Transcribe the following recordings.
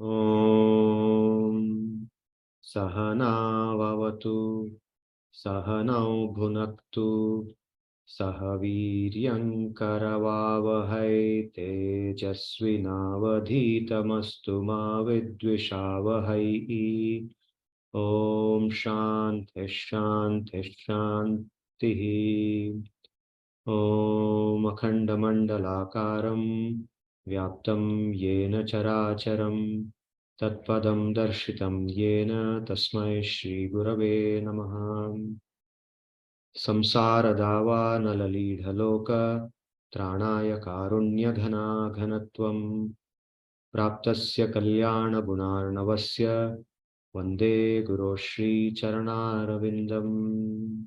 Om Sahana Vavatu Sahanau Bhunaktu Sahaviryam Karavavahai Tejasvinavadhitamastu ma vidvishavahai. Om Shanti Shanti Shanti. Om Akhandamandalakaram Vyaptam Yena Characharam Tatpadam Darshitam Yena Tasmai Shri Gurave Namaha. Samsara Dava Nalalidhaloka Tranaya Karunya Ghana Ghanatvam Praptasya Kalyana Gunarnavasya Vande Guru Shri Charanaravindam.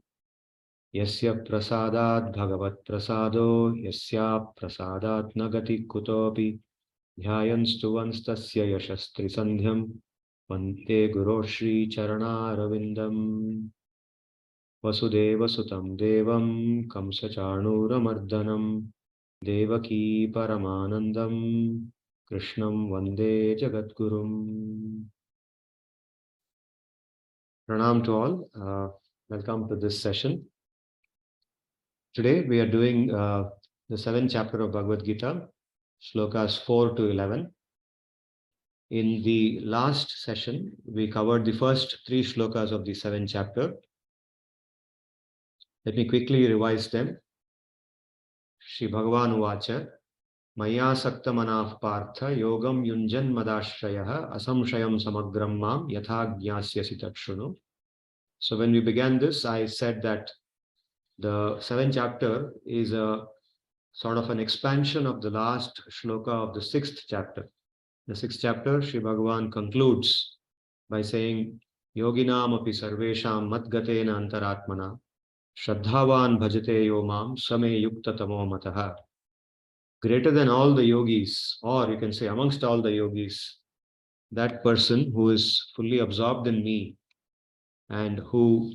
Yasya prasadat bhagavat prasado yasya prasadat nagati kutopi dhyayanstuvanstasya yashastri sandhyam vante guru shri charanaravindam. Vasudeva sutam devam kamsachanuramardanam devaki paramanandam krishnam vande jagadgurum. Pranam to all. Welcome to this session. Today we are doing the 7th chapter of Bhagavad-Gita, slokas 4 to 11. In the last session, we covered the first 3 slokas of the 7th chapter. Let me quickly revise them. Shri Bhagavan Uvacha, Maya Sakta Manaf Partha Yogam Yunjan Madashrayah Asamshayam Samagram Mam Yatha Jnasyasi Tatshunu. So when we began this, I said that the 7th chapter is a sort of an expansion of the last shloka of the 6th chapter. The 6th chapter, Sri Bhagavan concludes by saying, Yoginam api sarvesham matgatena antaratmana shraddhavan bhajate yomam same yukta tamo mataha. Greater than all the yogis, or you can say amongst all the yogis, that person who is fully absorbed in me and who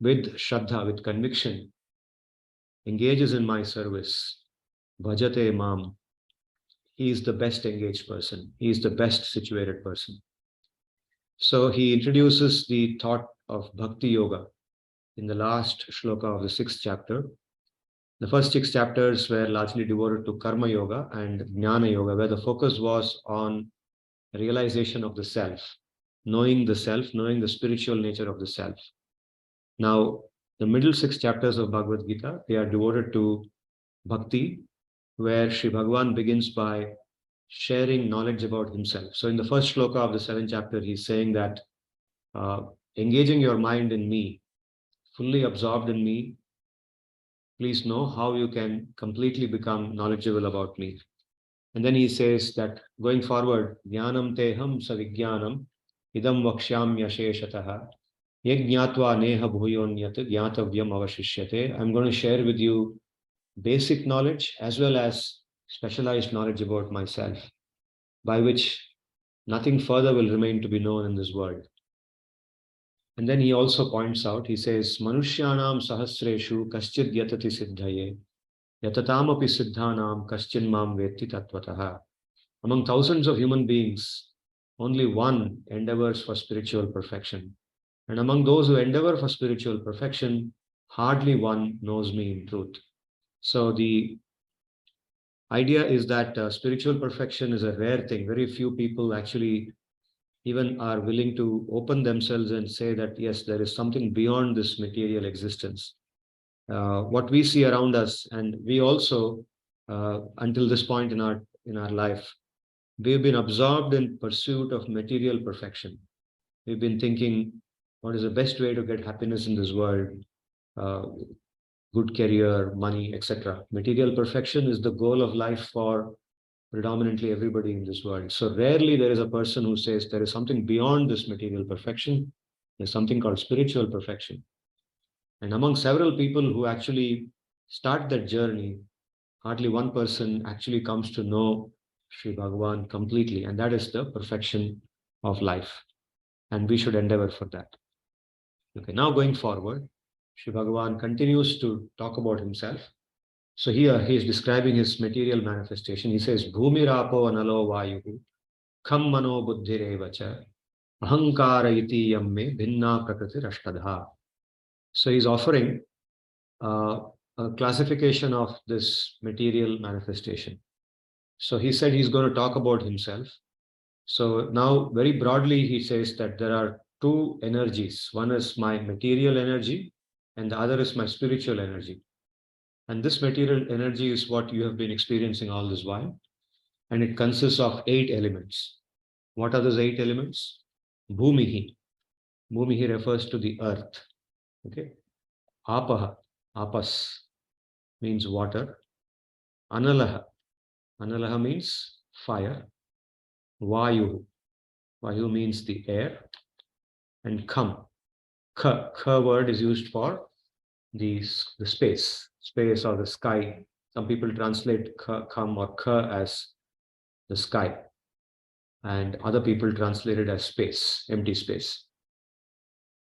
with shraddha, with conviction, engages in my service, bhajate mam, he is the best engaged person. He is the best situated person. So he introduces the thought of Bhakti Yoga in the last shloka of the 6th chapter. The first 6 chapters were largely devoted to Karma Yoga and Jnana Yoga, where the focus was on realization of the self, knowing the spiritual nature of the self. Now, the middle 6 chapters of Bhagavad Gita, they are devoted to Bhakti, where Sri Bhagavan begins by sharing knowledge about himself. So in the first shloka of the 7th chapter, he's saying that engaging your mind in me, fully absorbed in me, please know how you can completely become knowledgeable about me. And then he says that going forward, Jnanam teham savigyanam idam vakshyamyasheshataha yajnatva neha bhuyonyat jnatavyam avashishyate. I'm going to share with you basic knowledge as well as specialized knowledge about myself, by which nothing further will remain to be known in this world. And then he also points out, he says, Manushyanam sahasreshu kaschid yatati siddhaye yatatamapi siddhanam kaschin mam vetti tatvataha. Among thousands of human beings, only one endeavors for spiritual perfection. And among those who endeavor for spiritual perfection, hardly one knows me in truth. So the idea is that spiritual perfection is a rare thing. Very few people actually even are willing to open themselves and say that, yes, there is something beyond this material existence. What we see around us, and we also, until this point in our life, we've been absorbed in pursuit of material perfection. We've been thinking, what is the best way to get happiness in this world? Good career, money, etc. Material perfection is the goal of life for predominantly everybody in this world. So rarely there is a person who says there is something beyond this material perfection. There's something called spiritual perfection. And among several people who actually start that journey, hardly one person actually comes to know Sri Bhagavan completely. And that is the perfection of life. And we should endeavor for that. Okay, now going forward, Sri Bhagavan continues to talk about himself. So here he is describing his material manifestation. He says, Bhumirapo analo vayuhu kham mano buddhirevacha ahankara iti yamme bhinna prakriti rashtadha. So he's offering a classification of this material manifestation. So he said he's going to talk about himself. So now very broadly he says that there are two energies. One is my material energy and the other is my spiritual energy. And this material energy is what you have been experiencing all this while. And it consists of 8 elements. What are those 8 elements? Bhumihi. Bhumihi refers to the earth. Okay. Apaha. Apas means water. Analaha. Analaha means fire. Vayu. Vayu means the air. And Kham. Kha word is used for the space or the sky. Some people translate Kham or Kha as the sky. And other people translate it as space, empty space.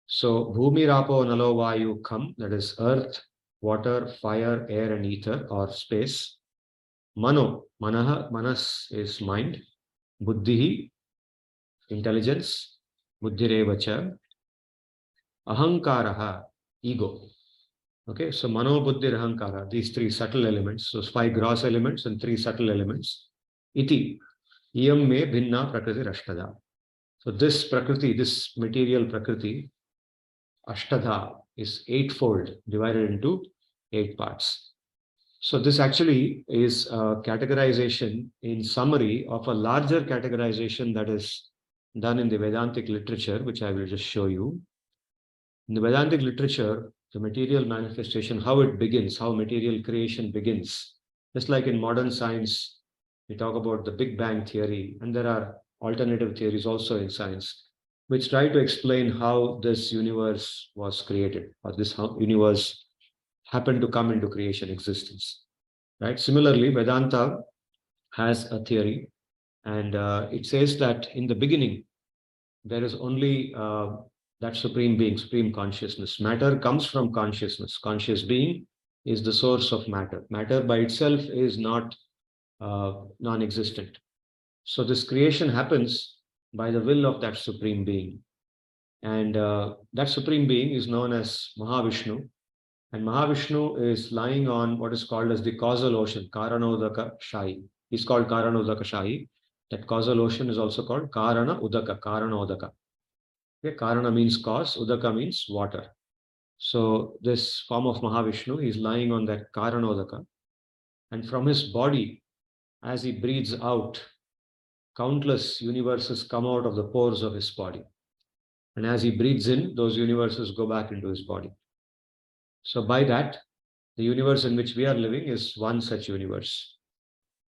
So Bhumi Rapo Nalo Vayu Kham, that is earth, water, fire, air, and ether or space. Mano, Manaha, Manas is mind. Buddhihi, intelligence. Buddhirevacha. Ahankaraha, ego. Okay, so Mano, Buddhir, Ahankara, these 3 subtle elements. So 5 gross elements and 3 subtle elements. Iti, iyam me bhinna prakriti rashtada. So this prakriti, this material prakriti, ashtadha, is 8-fold, divided into 8 parts. So this actually is a categorization in summary of a larger categorization that is done in the Vedantic literature, which I will just show you. In the Vedantic literature, the material manifestation, how it begins, how material creation begins. Just like in modern science, we talk about the Big Bang theory, and there are alternative theories also in science, which try to explain how this universe was created, or this universe happened to come into creation existence. Right? Similarly, Vedanta has a theory, and it says that in the beginning, there is only that supreme being, supreme consciousness. Matter comes from consciousness. Conscious being is the source of matter. Matter by itself is not non-existent. So this creation happens by the will of that supreme being. And that supreme being is known as Mahavishnu. And Mahavishnu is lying on what is called as the causal ocean, Karanodaka Shahi. He's called Karanodaka Shahi. That causal ocean is also called Karana Udaka, Karanodaka. Okay, Karana means cause, Udaka means water. So this form of Mahavishnu is lying on that Karanodaka. And from his body, as he breathes out, countless universes come out of the pores of his body. And as he breathes in, those universes go back into his body. So by that, the universe in which we are living is one such universe.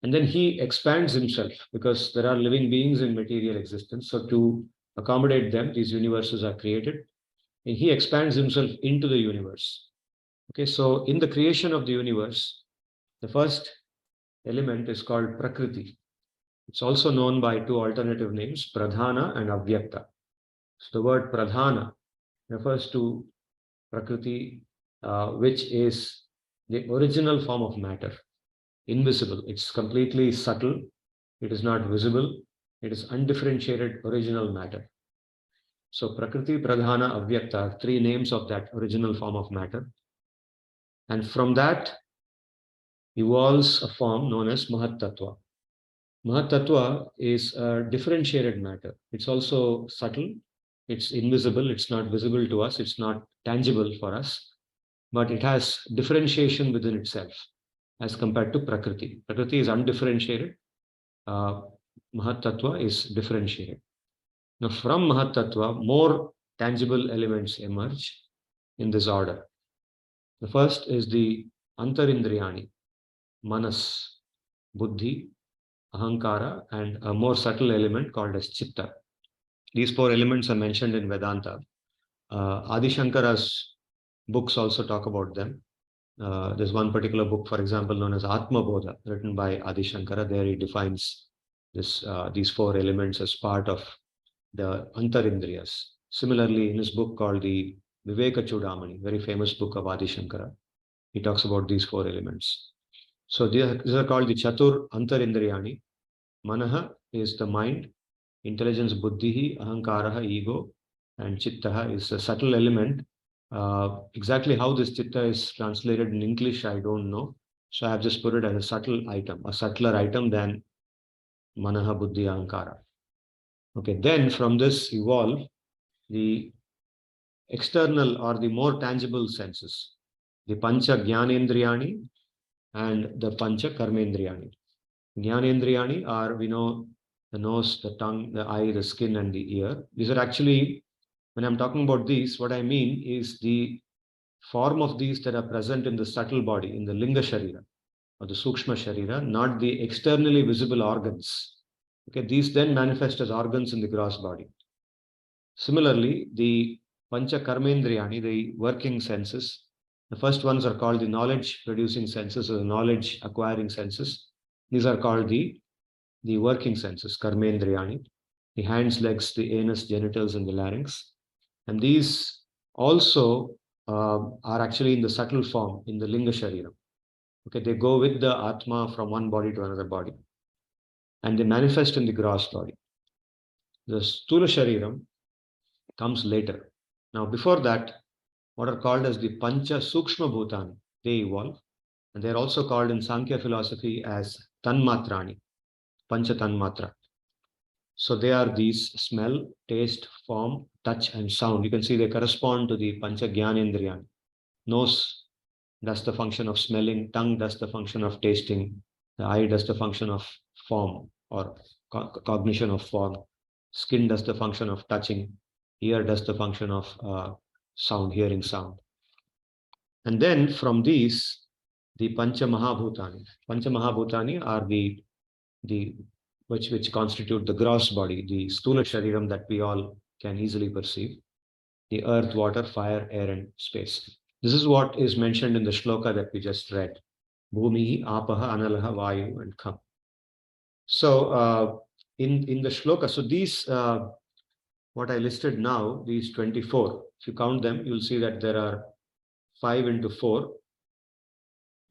And then he expands himself because there are living beings in material existence. So to accommodate them, these universes are created. And he expands himself into the universe. Okay, so in the creation of the universe, the first element is called Prakriti. It's also known by 2 alternative names, Pradhana and Avyakta. So the word Pradhana refers to Prakriti, which is the original form of matter, invisible. It's completely subtle. It is not visible. It is undifferentiated original matter. So Prakriti, Pradhana, Avyakta are 3 names of that original form of matter. And from that evolves a form known as Mahat Tattva. Mahat Tattva is a differentiated matter. It's also subtle. It's invisible. It's not visible to us. It's not tangible for us. But it has differentiation within itself as compared to Prakriti. Prakriti is undifferentiated. Mahat Tattva is differentiated. Now from Mahat Tattva, more tangible elements emerge in this order. The first is the Antarindriyani, Manas, Buddhi, Ahankara, and a more subtle element called as Chitta. These 4 elements are mentioned in Vedanta. Adi Shankara's books also talk about them. There's one particular book, for example, known as Atma Bodha, written by Adi Shankara. There he defines these 4 elements as part of the Antarindriyas. Similarly, in his book called the Viveka Chudamani, very famous book of Adi Shankara, he talks about these 4 elements. So these are called the Chatur Antarindriyani. Manaha is the mind. Intelligence, buddhi, ahankaraha, ego, and chittaha is a subtle element. Exactly how this chitta is translated in English, I don't know. So I have just put it as a subtle item, a subtler item than manaha, buddhi, ahankara. Okay, then from this evolve the external or the more tangible senses, the pancha jnanendriyani and the pancha karmendriyani. Jnanendriyani are, we know, the nose, the tongue, the eye, the skin, and the ear. These are actually, when I'm talking about these, what I mean is the form of these that are present in the subtle body, in the linga sharira or the sukshma sharira, not the externally visible organs. Okay, these then manifest as organs in the gross body. Similarly, the pancha karmendriyani, the working senses, the first ones are called the knowledge producing senses or the knowledge acquiring senses. These are called the working senses, karmendriyani, the hands, legs, the anus, genitals, and the larynx. And these also are actually in the subtle form, in the linga sharira. Okay, they go with the atma from one body to another body. And they manifest in the gross body. The stula shariram comes later. Now, before that, what are called as the pancha sukshma bhutani, they evolve. And they're also called in Sankhya philosophy as tanmatrani, pancha tanmatra. So they are these smell, taste, form, touch, and sound. You can see they correspond to the pancha jnanendriyani. Nose does the function of smelling, tongue does the function of tasting, the eye does the function of form or cognition of form, skin does the function of touching, ear does the function of sound, hearing sound. And then from these, the pancha mahabhutani. Pancha mahabhutani are the which constitute the gross body, the stula shariram that we all can easily perceive, the earth, water, fire, air, and space. This is what is mentioned in the shloka that we just read. Bhumi, apaha, analaha, vayu, and kham. So in the shloka, so these, what I listed now, these 24, if you count them, you'll see that there are 5 into 4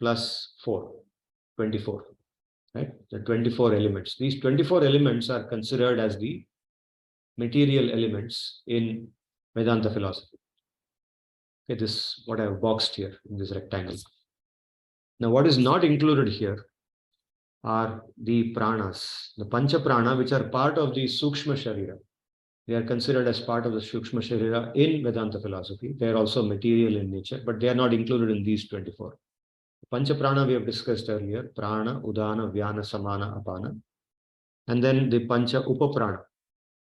plus 4, 24. Right? The 24 elements. These 24 elements are considered as the material elements in Vedanta philosophy. Okay, this is what I have boxed here in this rectangle. Now, what is not included here are the pranas, the pancha prana, which are part of the sukshma sharira. They are considered as part of the sukshma sharira in Vedanta philosophy. They are also material in nature, but they are not included in these 24. Pancha prana we have discussed earlier, prana, udana, vyana, samana, apana. And then the pancha upaprana,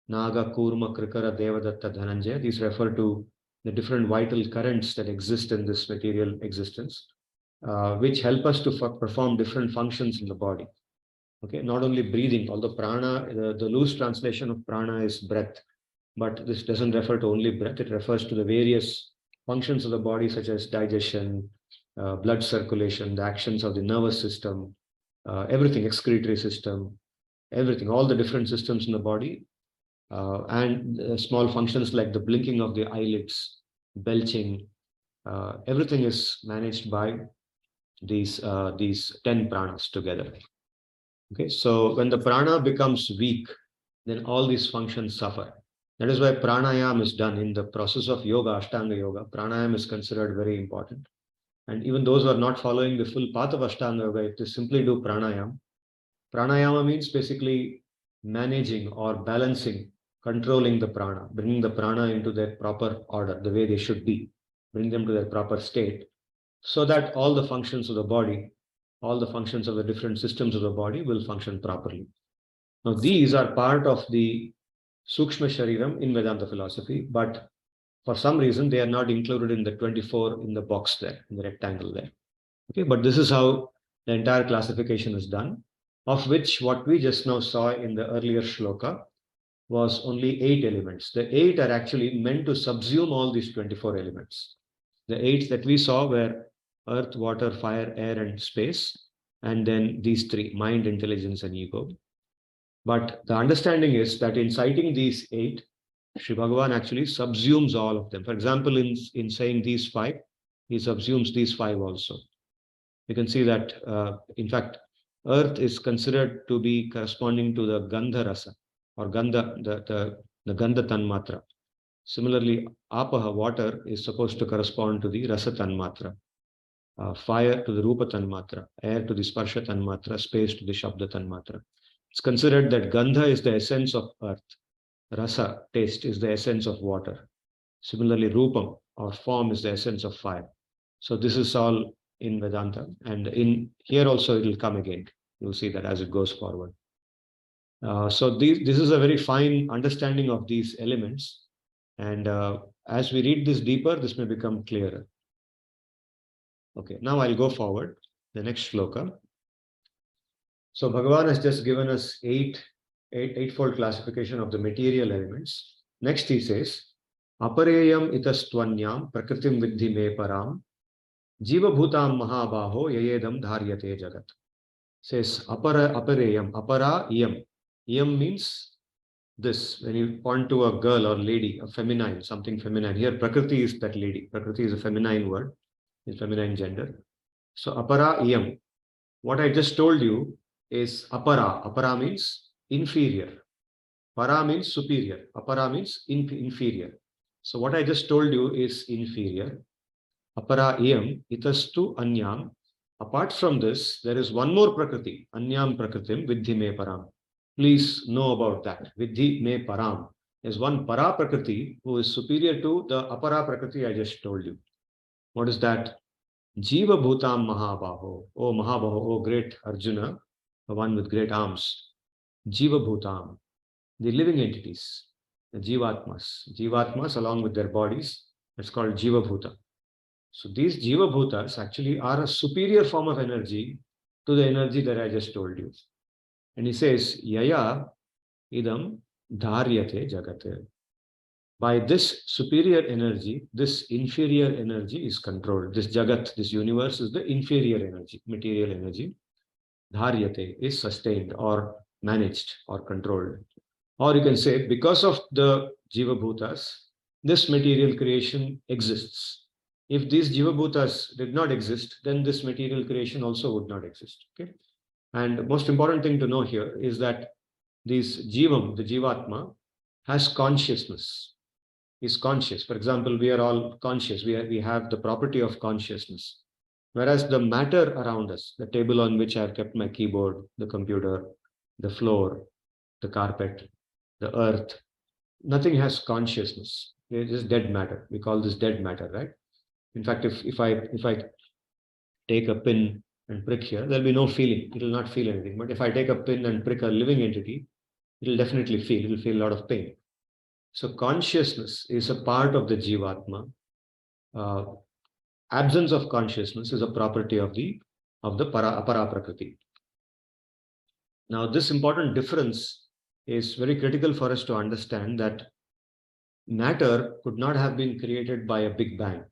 naga, kurma, krikara, devadatta, dhananjaya. These refer to the different vital currents that exist in this material existence, which help us to perform different functions in the body. Okay, not only breathing, although prana, the loose translation of prana is breath, but this doesn't refer to only breath. It refers to the various functions of the body, such as digestion, blood circulation, the actions of the nervous system, everything, excretory system, everything, all the different systems in the body, and small functions like the blinking of the eyelids, belching, everything is managed by these 10 pranas together. Okay, so when the prana becomes weak, then all these functions suffer. That is why pranayama is done in the process of yoga, Ashtanga yoga. Pranayama is considered very important. And even those who are not following the full path of Ashtanga yoga, if they simply do pranayama, pranayama means basically managing or balancing, controlling the prana, bringing the prana into their proper order, the way they should be, bring them to their proper state, so that all the functions of the body, all the functions of the different systems of the body will function properly. Now, these are part of the Sukshma Shariram in Vedanta philosophy, but for some reason they are not included in the 24 in the box there, in the rectangle there. Okay, but this is how the entire classification is done, of which what we just now saw in the earlier shloka was only 8 elements. The 8 are actually meant to subsume all these 24 elements. The 8 that we saw were earth, water, fire, air, and space, and then these 3, mind, intelligence, and ego. But the understanding is that in citing these 8, Sri Bhagavan actually subsumes all of them. For example, in saying these 5, he subsumes these 5 also. You can see that, in fact, earth is considered to be corresponding to the Gandha Rasa. or Gandha, the Gandha Tanmatra. Similarly, Apaha, water, is supposed to correspond to the Rasa Tanmatra. Fire to the Rupa Tanmatra, air to the Sparsha Tanmatra, space to the Shabda Tanmatra. It's considered that Gandha is the essence of earth. Rasa, taste, is the essence of water. Similarly, Rupam, or form, is the essence of fire. So this is all in Vedanta, and in here also it will come again. You'll see that as it goes forward. So this is a very fine understanding of these elements, and as we read this deeper, this may become clearer. Okay, now I'll go forward. The next shloka. So Bhagavan has just given us eightfold classification of the material elements. Next he says, Apareyam itastvanyam prakritim vidhi me param jiva bhutam mahabaho yayedam dharyate jagat. Says apareyam, apara yam. Yam means this. When you point to a girl or lady, a feminine, something feminine. Here Prakriti is that lady. Prakriti is a feminine word, is feminine gender. So apara yam. What I just told you is apara. Apara means inferior. Para means superior. Apara means inferior. So what I just told you is inferior. Apara iyam itastu anyam. Apart from this, there is one more prakriti. Anyam prakritim vidhi me param. Please know about that. Vidhi me param. There's one para prakriti who is superior to the apara prakriti I just told you. What is that? Jiva bhutam mahabaho. Oh Mahabaho, oh great Arjuna, the one with great arms. Jiva bhutam, the living entities, the jivatmas. Jivatmas along with their bodies, it's called jiva bhuta. So these jiva bhutas actually are a superior form of energy to the energy that I just told you. And he says, Yaya idam dharyate jagate. By this superior energy, this inferior energy is controlled. This jagat, this universe, is the inferior energy, material energy. Dharyate is sustained or managed or controlled. Or you can say, because of the jiva bhutas, this material creation exists. If these jiva bhutas did not exist, then this material creation also would not exist. Okay? And the most important thing to know here is that this jivam, the jivatma, has consciousness. Is conscious. For example, we are all conscious. We have the property of consciousness. Whereas the matter around us, the table on which I have kept my keyboard, the computer, the floor, the carpet, the earth, nothing has consciousness. It is dead matter. We call this dead matter, right? In fact, if I take a pin and prick here, there'll be no feeling. It will not feel anything. But if I take a pin and prick a living entity, it will definitely feel. It will feel a lot of pain. So consciousness is a part of the jivatma. Absence of consciousness is a property of the apara prakriti. Now, this important difference is very critical for us to understand that matter could not have been created by a big bang.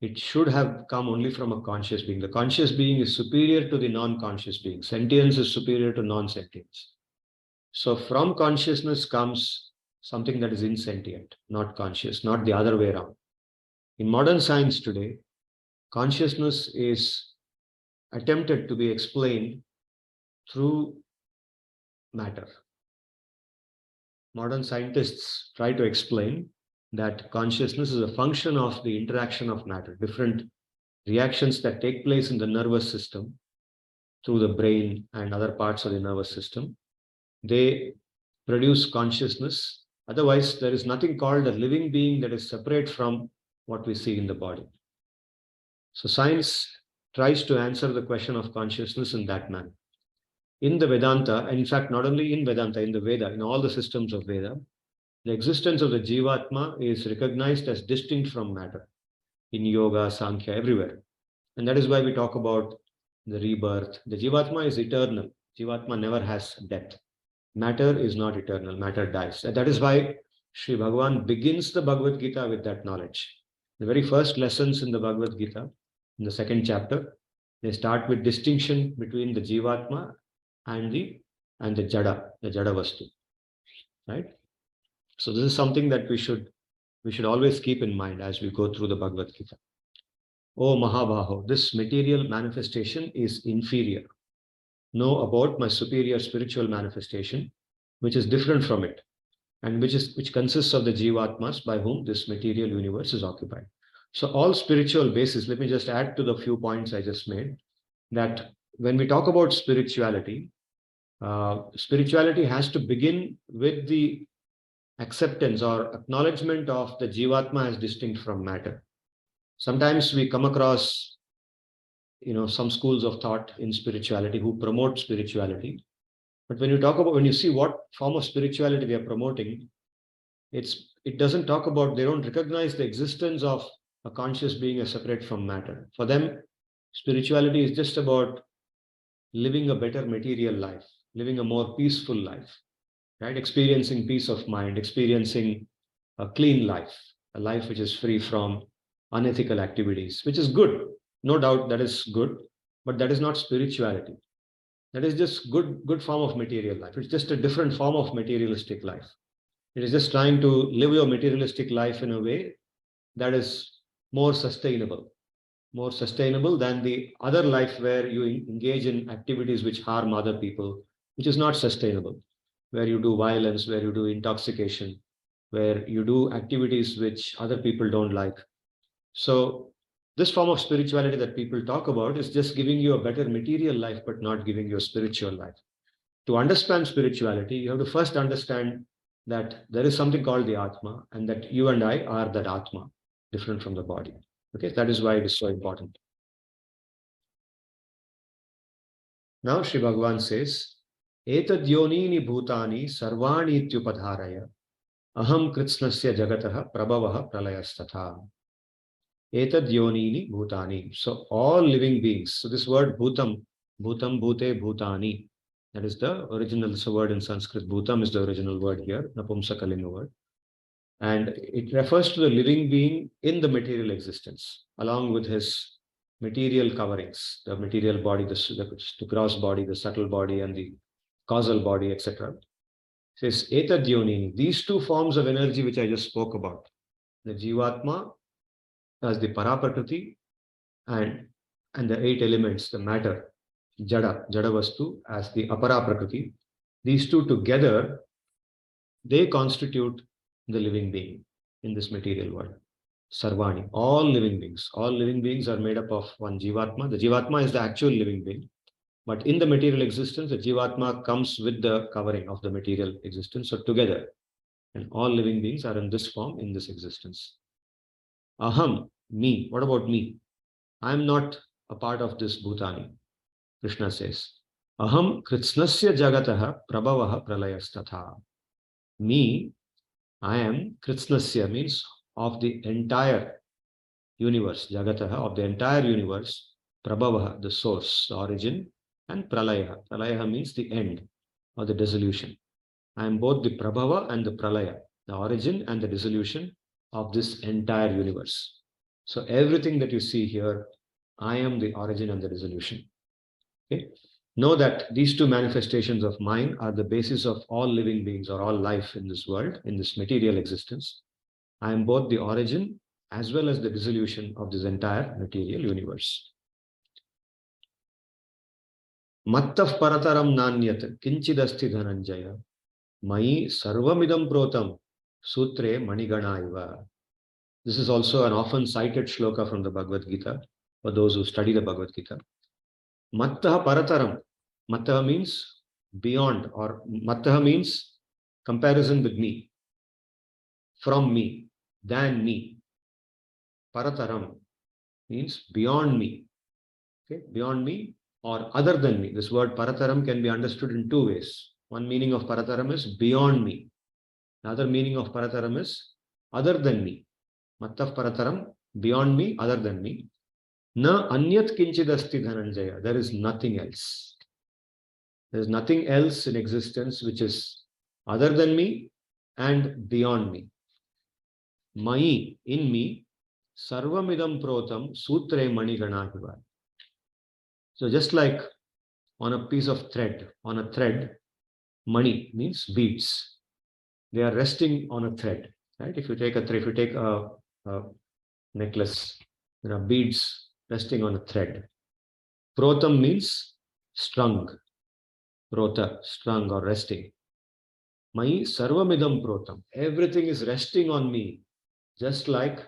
It should have come only from a conscious being. The conscious being is superior to the non-conscious being. Sentience is superior to non-sentience. So from consciousness comes something that is insentient, not conscious, not the other way around. In modern science today, consciousness is attempted to be explained through matter. Modern scientists try to explain that consciousness is a function of the interaction of matter, different reactions that take place in the nervous system through the brain and other parts of the nervous system. They produce consciousness. Otherwise, there is nothing called a living being that is separate from what we see in the body. So science tries to answer the question of consciousness in that manner. In the Vedanta, and in fact, not only in Vedanta, in the Veda, in all the systems of Veda, the existence of the Jivatma is recognized as distinct from matter. In Yoga, Sankhya, everywhere. And that is why we talk about the rebirth. The Jivatma is eternal. Jivatma never has death. Matter is not eternal. Matter dies. And that is why Sri Bhagavan begins the Bhagavad-Gita with that knowledge. The very first lessons in the Bhagavad-Gita, in the second chapter, they start with distinction between the Jivatma and the Jada, the Jada Vastu. Right? So this is something that we should always keep in mind as we go through the Bhagavad Gita. Oh Mahabaho, this material manifestation is inferior. Know about my superior spiritual manifestation. which is different from it, and which consists of the Jivatmas by whom this material universe is occupied. So all spiritual basis, let me just add to the few points I just made, that when we talk about spirituality, spirituality has to begin with the acceptance or acknowledgement of the Jivatma as distinct from matter. Sometimes we come across, some schools of thought in spirituality who promote spirituality. But when you see what form of spirituality they are promoting, it doesn't talk about, they don't recognize the existence of a conscious being as separate from matter. For them, spirituality is just about living a better material life, living a more peaceful life, right? Experiencing peace of mind, experiencing a clean life, a life which is free from unethical activities, which is good. No doubt that is good, but that is not spirituality. That is just good form of material life. It's just a different form of materialistic life. It is just trying to live your materialistic life in a way that is more sustainable than the other life where you engage in activities which harm other people, which is not sustainable, where you do violence, where you do intoxication, where you do activities which other people don't like. So this form of spirituality that people talk about is just giving you a better material life, but not giving you a spiritual life. To understand spirituality, you have to first understand that there is something called the Atma, and that you and I are that Atma, different from the body. Okay, that is why it is so important. Now Sri Bhagavan says, Etad yonini bhutani sarvani ityupadharaya aham kritsnasya jagatah prabhavah pralayastatha. Etad yonini bhutani. So all living beings. So this word bhutam bhute bhutani. That is the original word in Sanskrit. Bhutam is the original word here, Napumsakalinga word. And it refers to the living being in the material existence, along with his material coverings, the material body, the gross body, the subtle body, and the causal body, etc. It says, Etad yonini. These two forms of energy which I just spoke about, the Jivatma as the Paraprakriti, and the 8 elements, the matter, Jada Vastu as the Apara Prakriti. These two together, they constitute the living being in this material world. Sarvani, all living beings. All living beings are made up of one Jivatma. The Jivatma is the actual living being. But in the material existence, the Jivatma comes with the covering of the material existence. So together, and all living beings are in this form, in this existence. Aham, me. What about me? I am not a part of this Bhutani. Krishna says, Aham kritsnasya jagatah prabhavaha pralayastatha. Me, I am kritsnasya, means of the entire universe, jagatah, of the entire universe, prabhavaha, the source, the origin, and pralaya. Pralaya means the end or the dissolution. I am both the prabhava and the pralaya, the origin and the dissolution of this entire universe. So everything that you see here, I am the origin and the dissolution. Okay? Know that these two manifestations of mine are the basis of all living beings or all life in this world, in this material existence. I am both the origin as well as the dissolution of this entire material universe. Mattaf parataram nanyat kinchidasti dhananjaya mai sarvamidam protam sutre manigana iva. This is also an often cited shloka from the Bhagavad-Gita for those who study the Bhagavad-Gita. Mattaha parataram. Mattaha means beyond, or mattaha means comparison with me, from me, than me. Parataram means beyond me. Okay, beyond me or other than me. This word parataram can be understood in two ways. One meaning of parataram is beyond me. Another meaning of parataram is other than me. Mattaf parataram, beyond me, other than me. Na anyat kinchidasti dhananjaya. There is nothing else. There is nothing else in existence which is other than me and beyond me. Mai, in me, sarvamidam protam sutre maniganahiva. So just like on a piece of thread, on a thread, mani means beads. They are resting on a thread, right? If you take a necklace, there are beads resting on a thread. Protam means strung, prota, strung or resting. Mai sarvamidam protam. Everything is resting on me, just like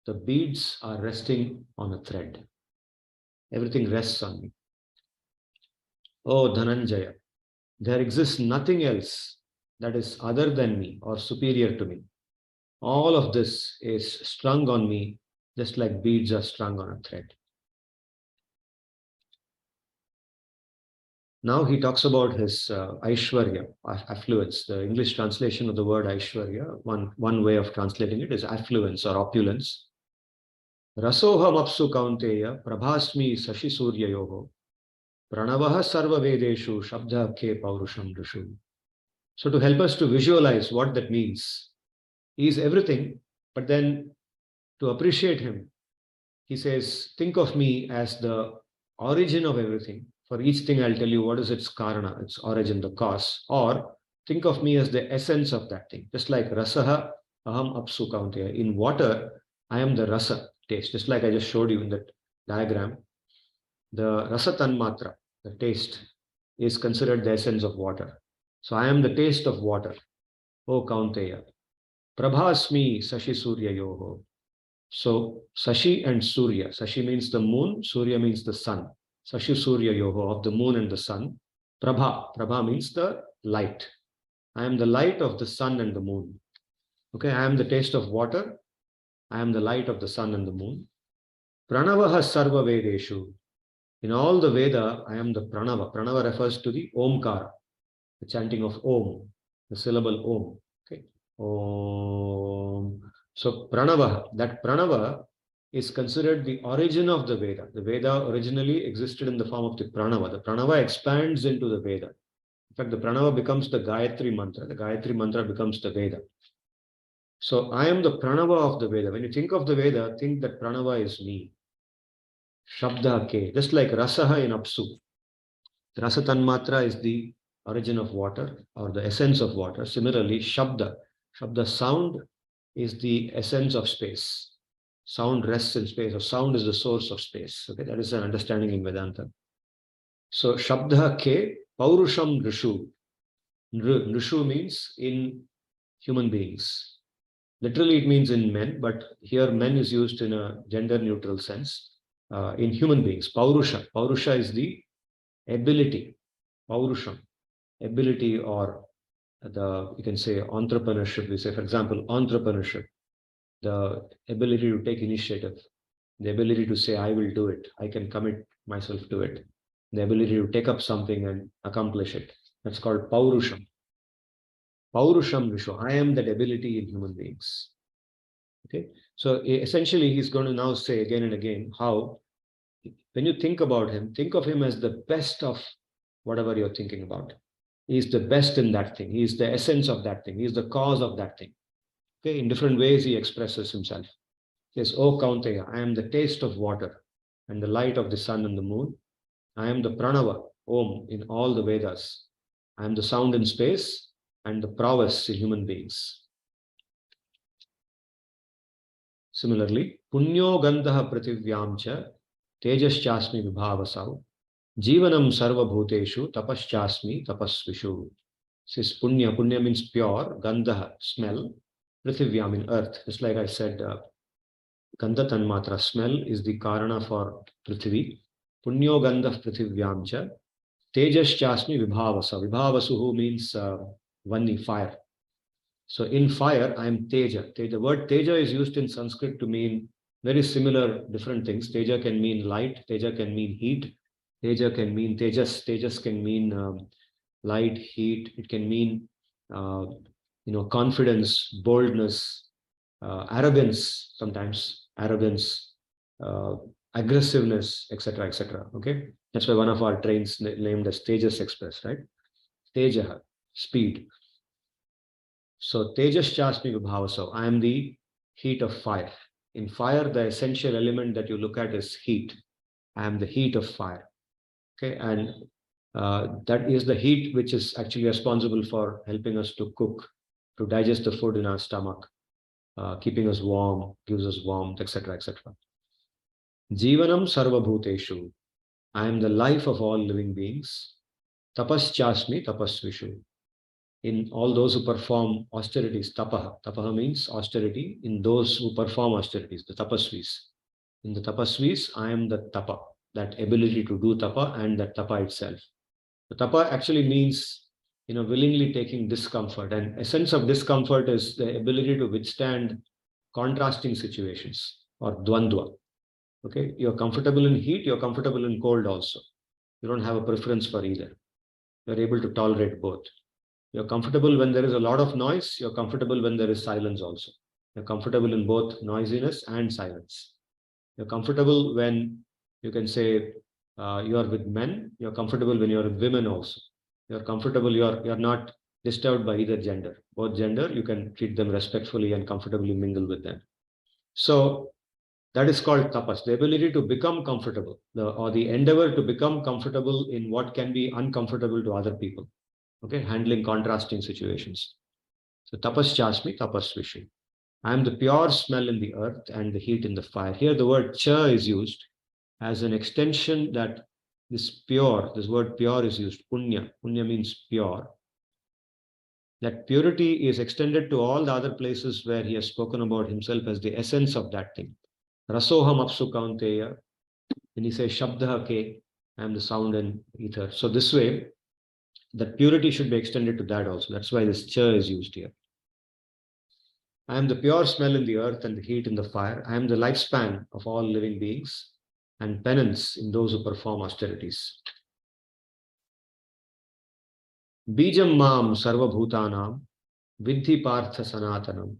the beads are resting on a thread. Everything rests on me. Oh Dhananjaya, there exists nothing else that is other than me or superior to me. All of this is strung on me, just like beads are strung on a thread. Now he talks about his Aishwarya, affluence. The English translation of the word Aishwarya, one way of translating it is affluence or opulence. Rasoham apsu kaunteya prabhasmi sashi suryayoho pranavah sarva vedeshu shabda ke paurusham rishu. So to help us to visualize what that means, he is everything, but then to appreciate him, he says, think of me as the origin of everything. For each thing, I'll tell you what is its karana, its origin, the cause. Or think of me as the essence of that thing. Just like rasaha aham apsu kaunteya. In water, I am the rasa, taste. Just like I just showed you in that diagram. The rasa tanmatra, the taste, is considered the essence of water. So I am the taste of water. O kaunteya. Prabhasmi sashi surya yoho. So Sashi and Surya. Sashi means the moon, Surya means the sun. Sashi Surya Yoho, of the moon and the sun. Prabha. Prabha means the light. I am the light of the sun and the moon. Okay, I am the taste of water. I am the light of the sun and the moon. Pranavaha Sarva Vedeshu. In all the Veda, I am the Pranava. Pranava refers to the Omkara, the chanting of Om, the syllable Om. Okay. Om. So Pranava, that Pranava is considered the origin of the Veda. The Veda originally existed in the form of the Pranava. The Pranava expands into the Veda. In fact, the Pranava becomes the Gayatri Mantra. The Gayatri Mantra becomes the Veda. So I am the Pranava of the Veda. When you think of the Veda, think that Pranava is me. Shabda ke, just like Rasaha in Apsu. Rasa Tanmatra is the origin of water or the essence of water. Similarly, Shabda, Shabda sound is the essence of space. Sound rests in space, or sound is the source of space. Okay, that is an understanding in Vedanta. So, Shabda ke paurusham rishu. Rishu means in human beings. Literally, it means in men, but here men is used in a gender neutral sense. In human beings, paurusha. Paurusha is the ability, paurusham, ability, or you can say entrepreneurship. We say, for example, entrepreneurship, the ability to take initiative, the ability to say, I will do it, I can commit myself to it, the ability to take up something and accomplish it. That's called paurusham. Paurusham Visho. I am that ability in human beings. Okay. So essentially, he's going to now say again and again how, when you think about him, think of him as the best of whatever you're thinking about. He's the best in that thing. He's the essence of that thing. He's the cause of that thing. Okay. In different ways, he expresses himself. Yes, O Kaunteya, I am the taste of water and the light of the sun and the moon. I am the Pranava, Om, in all the Vedas. I am the sound in space and the prowess in human beings. Similarly, Punyo Gandha Prativyamcha Tejaschasmi Vibhavasau Jivanam Sarva Bhuteshu Tapaschasmi Tapasvishu. This Punya. Punya means pure, Gandha, smell, Prithivyam in earth. Just like I said, Gandha Tanmatra, smell is the Karana for Prithvi. Punyo Gandha Prithivyamcha Tejaschasmi Vibhavasa. Vibhavasuhu means Vani, fire. So in fire, I am Teja. The word Teja is used in Sanskrit to mean very similar different things. Teja can mean light. Teja can mean heat. Teja can mean Tejas. Tejas can mean light, heat. It can mean confidence, boldness, arrogance. Sometimes arrogance, aggressiveness, etc., etc. Okay, that's why one of our trains named as Tejas Express, right? Teja, speed. So Tejas Chasmi Vibhavaso. I am the heat of fire. In fire, the essential element that you look at is heat. I am the heat of fire. Okay, and that is the heat which is actually responsible for helping us to cook, to digest the food in our stomach, keeping us warm, gives us warmth, etc., etc. Jivanam Sarva Bhuteshu. I am the life of all living beings. Tapaschasmi Tapasvishu. in all those who perform austerities, tapaha. Tapaha means austerity in those who perform austerities, the tapasvis. In the tapasvis, I am the tapa, that ability to do tapa and that tapa itself. The tapa actually means, willingly taking discomfort. And essence of discomfort is the ability to withstand contrasting situations or dvandva. Okay, you're comfortable in heat, you're comfortable in cold also. You don't have a preference for either. You're able to tolerate both. You're comfortable when there is a lot of noise, you're comfortable when there is silence also. You're comfortable in both noisiness and silence. You're comfortable when you can say you are with men, you're comfortable when you're with women also. You're comfortable, you're not disturbed by either gender. Both gender, you can treat them respectfully and comfortably mingle with them. So that is called tapas, the ability to become comfortable, or the endeavor to become comfortable in what can be uncomfortable to other people. Okay, handling contrasting situations. So tapas chasmi, tapas vishi. I am the pure smell in the earth and the heat in the fire. Here the word cha is used as an extension that this word pure is used, punya. Punya means pure. That purity is extended to all the other places where he has spoken about himself as the essence of that thing. Rasoham apsu kaunteya. Then he says shabdaha ke, I am the sound and ether. So this way, that purity should be extended to that also. That's why this cha is used here. I am the pure smell in the earth and the heat in the fire. I am the lifespan of all living beings and penance in those who perform austerities. Bijam mam sarva bhutanam vidhi partha sanatanam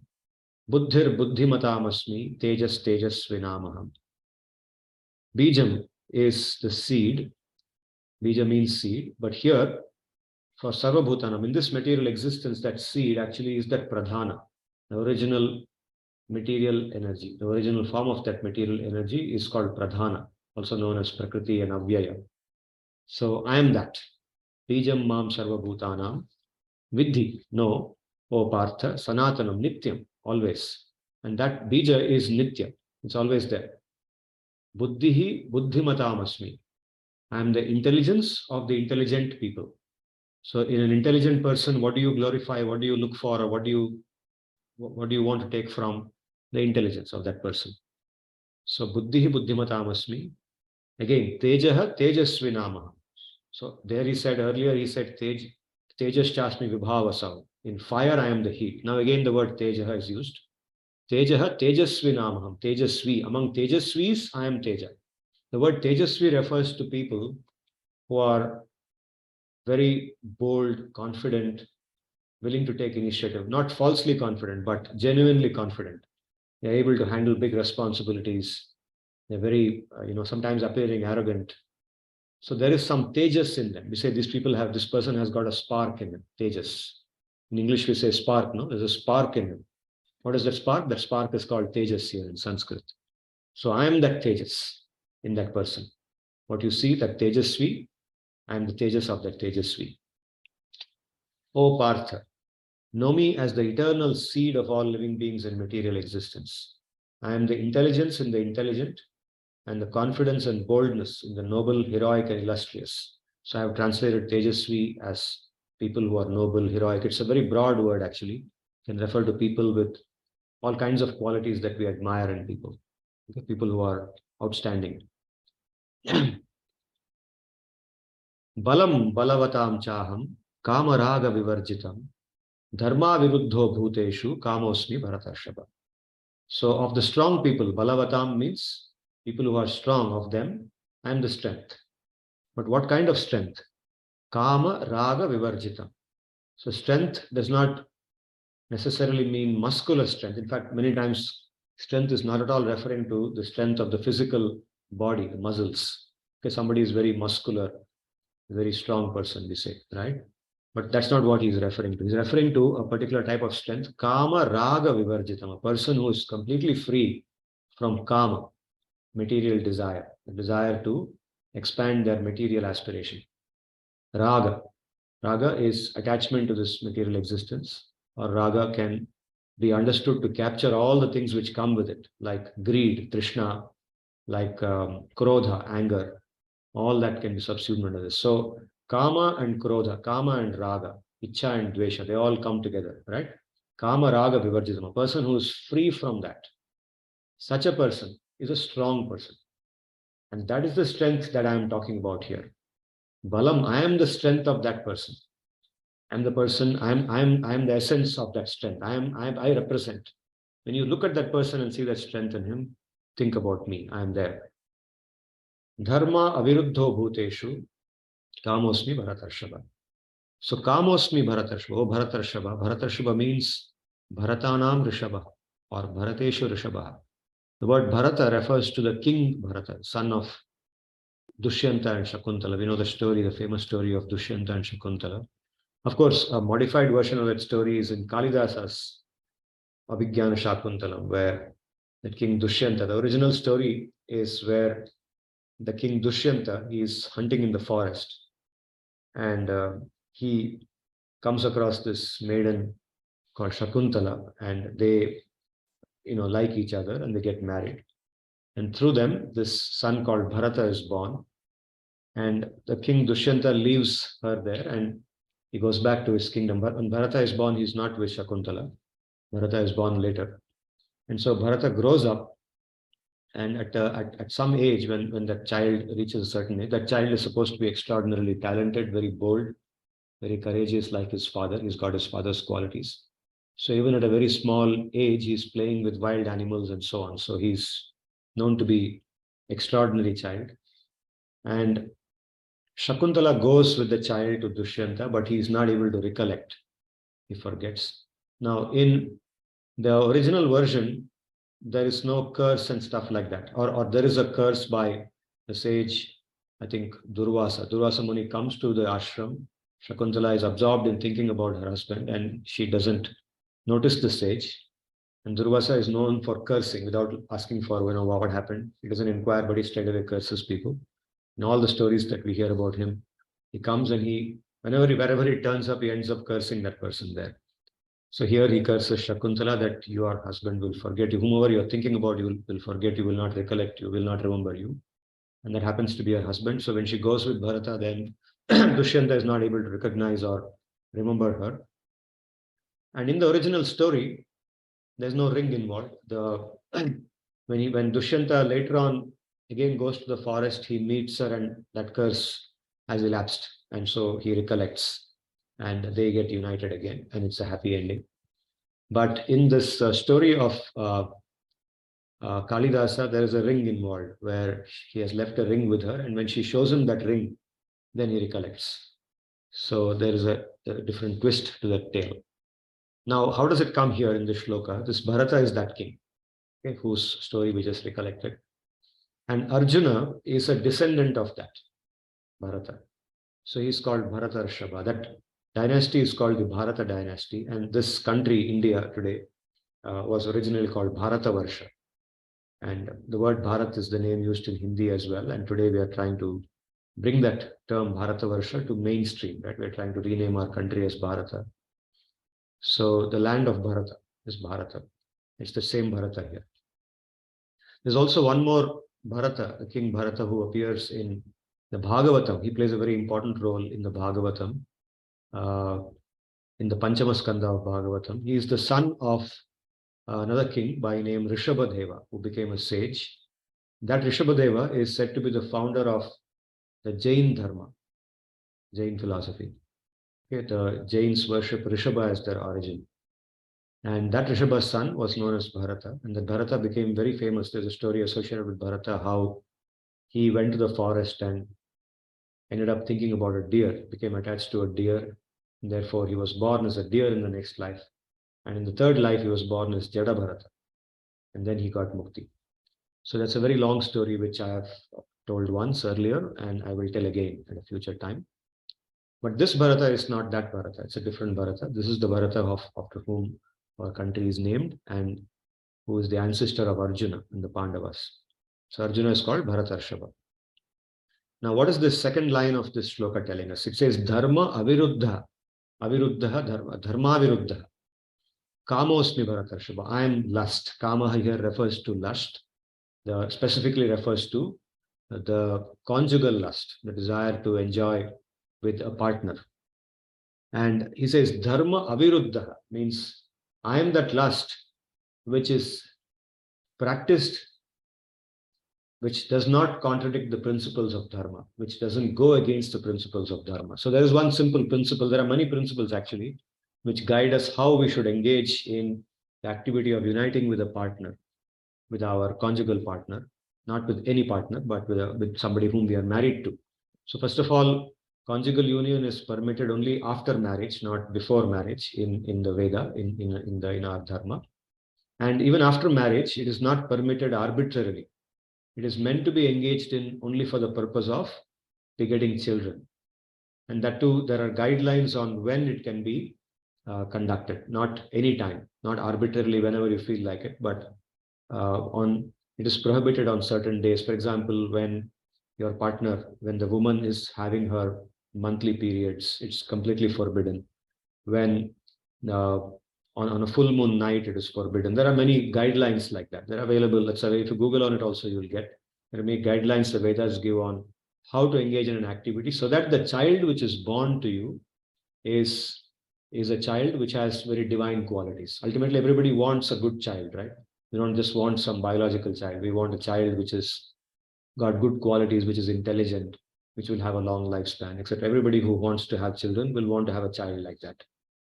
buddhir buddhimatam asmi tejas tejasvinamaham. Bijam is the seed. Bija means seed. But here, for sarva bhutanam, in this material existence, that seed actually is that pradhana, the original material energy. The original form of that material energy is called pradhana, also known as prakriti and avyaya. So I am that. Bijam mam sarva bhutanam vidhi, no, O partha, sanatanam, nityam, always. And that bija is nitya, it's always there. Buddhihi buddhimatam asmi. I am the intelligence of the intelligent people. So in an intelligent person, what do you glorify? What do you look for? Or what do you want to take from the intelligence of that person? So buddhihi buddhimatam asmi. Again, tejaha tejasvinamah. So there he said earlier, he said tejas chasmi vibhavasam. In fire, I am the heat. Now again, the word tejaha is used. Tejaha tejasvinamaham. Tejasvi. Among tejasvis, I am teja. The word tejasvi refers to people who are very bold, confident, willing to take initiative, not falsely confident, but genuinely confident. They're able to handle big responsibilities. They're very, sometimes appearing arrogant. So there is some tejas in them. We say this person has got a spark in him, tejas. In English, we say spark, no? There's a spark in him. What is that spark? That spark is called tejas here in Sanskrit. So I am that tejas in that person. What you see, that tejasvi, I am the tejas of that tejasvi. O Partha, know me as the eternal seed of all living beings in material existence. I am the intelligence in the intelligent and the confidence and boldness in the noble, heroic, and illustrious. So I have translated Tejasvi as people who are noble, heroic. It's a very broad word actually. It can refer to people with all kinds of qualities that we admire in people. Okay? People who are outstanding. Balam balavatam chaham kamaraga vivarjitam dharma viruddho bhuteshu kamosmi bharatarshava. So of the strong people, balavatam means people who are strong, of them, I am the strength. But what kind of strength? Kama raga vivarjitam. So strength does not necessarily mean muscular strength. In fact, many times strength is not at all referring to the strength of the physical body, the muscles. Okay, somebody is very muscular, very strong person, we say, right? But that's not what he's referring to. He's referring to a particular type of strength, kama raga vivarjitam, a person who is completely free from kama, material desire, the desire to expand their material aspiration. Raga. Raga is attachment to this material existence, or raga can be understood to capture all the things which come with it, like greed, trishna, like krodha, anger. All that can be subsumed under this. So kama and krodha, kama and raga, Ichcha and dvesha, they all come together, right? Kama raga vivarjitam, a person who is free from that. Such a person is a strong person. And that is the strength that I am talking about here. Balam, I am the strength of that person. I'm the person, I'm the essence of that strength. I represent. When you look at that person and see that strength in him, think about me. I am there. Dharma aviruddho bhuteshu kamosmi bharatarshava. So kamosmi bharatarshava. Oh bharatarshava. Bharatarshava means bharatanam rishabha or bharateshu rishabha. The word Bharata refers to the king Bharata, son of Dushyanta and Shakuntala. We know the story, the famous story of Dushyanta and Shakuntala. Of course, a modified version of that story is in Kalidasa's Abhigyana Shakuntalam, where the king Dushyanta, the original story is where the king Dushyanta is hunting in the forest and he comes across this maiden called Shakuntala and they, like each other and they get married. And through them, this son called Bharata is born. And the king Dushyanta leaves her there and he goes back to his kingdom. But when Bharata is born, he's not with Shakuntala. Bharata is born later. And so Bharata grows up, and at some age, when that child reaches a certain age, that child is supposed to be extraordinarily talented, very bold, very courageous like his father. He's got his father's qualities. So even at a very small age, he's playing with wild animals and so on. So he's known to be extraordinary child. And Shakuntala goes with the child to Dushyanta, but he is not able to recollect. He forgets. Now, in the original version, there is no curse and stuff like that. Or there is a curse by the sage, I think Durvasa. Durvasa Muni comes to the ashram. Shakuntala is absorbed in thinking about her husband and she doesn't notice the sage. And Durvasa is known for cursing without asking for what happened. He doesn't inquire, but he straight away curses people. In all the stories that we hear about him, he comes and wherever he turns up, he ends up cursing that person there. So here he curses Shakuntala that your husband will forget you. Whomever you're thinking about, you will forget, you will not recollect, you will not remember you. And that happens to be her husband. So when she goes with Bharata, then Dushyanta is not able to recognize or remember her. And in the original story, there's no ring involved. When Dushyanta later on again goes to the forest, he meets her and that curse has elapsed. And so he recollects and they get united again and it's a happy ending. But in this story of Kalidasa, there is a ring involved where he has left a ring with her. And when she shows him that ring, then he recollects. So there is a different twist to that tale. Now, how does it come here in this shloka? This Bharata is that king, okay, whose story we just recollected. And Arjuna is a descendant of that Bharata. So he's called Bharatarshava. That dynasty is called the Bharata dynasty. And this country, India today, was originally called Bharatavarsha. And the word Bharat is the name used in Hindi as well. And today we are trying to bring that term Bharatavarsha to mainstream, right? We're trying to rename our country as Bharata. So the land of Bharata is Bharata. It's the same Bharata here. There's also one more Bharata, the king Bharata, who appears in the Bhagavatam. He plays a very important role in the Bhagavatam, in the Panchama Skanda of Bhagavatam. He is the son of another king by name Rishabhadeva, who became a sage. That Rishabhadeva is said to be the founder of the Jain Dharma, Jain philosophy. Okay, the Jains worship Rishabha as their origin. And that Rishabha's son was known as Bharata. And the Bharata became very famous. There's a story associated with Bharata, how he went to the forest and ended up thinking about a deer, became attached to a deer. And therefore, he was born as a deer in the next life. And in the third life, he was born as Jada Bharata. And then he got Mukti. So that's a very long story, which I have told once earlier, and I will tell again at a future time. But this Bharata is not that Bharata. It's a different Bharata. This is the Bharata after whom our country is named and who is the ancestor of Arjuna and the Pandavas. So Arjuna is called Bharatarshava. Now, what is the second line of this shloka telling us? It says, Dharma aviruddha. Aviruddha dharma. Dharma aviruddha. Kamosmi Bharatarshava. I am lust. Kama here refers to lust. Specifically refers to the conjugal lust, the desire to enjoy with a partner. And he says, dharma aviruddha means I am that lust which is practiced, which does not contradict the principles of dharma, which doesn't go against the principles of dharma. So there is one simple principle. There are many principles actually, which guide us how we should engage in the activity of uniting with a partner, with our conjugal partner, not with any partner, but with somebody whom we are married to. So first of all, conjugal union is permitted only after marriage, not before marriage in the Veda, in our dharma. And even after marriage, it is not permitted arbitrarily. It is meant to be engaged in only for the purpose of begetting children. And that too, there are guidelines on when it can be conducted, not any time, not arbitrarily whenever you feel like it, but it is prohibited on certain days. For example, when your partner, when the woman is having her monthly periods, it's completely forbidden. When on a full moon night, it is forbidden. There are many guidelines like that. They're available. If you Google on it also, you'll get. There are many guidelines the Vedas give on how to engage in an activity so that the child which is born to you is a child which has very divine qualities. Ultimately, everybody wants a good child, right? We don't just want some biological child. We want a child which has got good qualities, which is intelligent, which will have a long lifespan, etc. Everybody who wants to have children will want to have a child like that.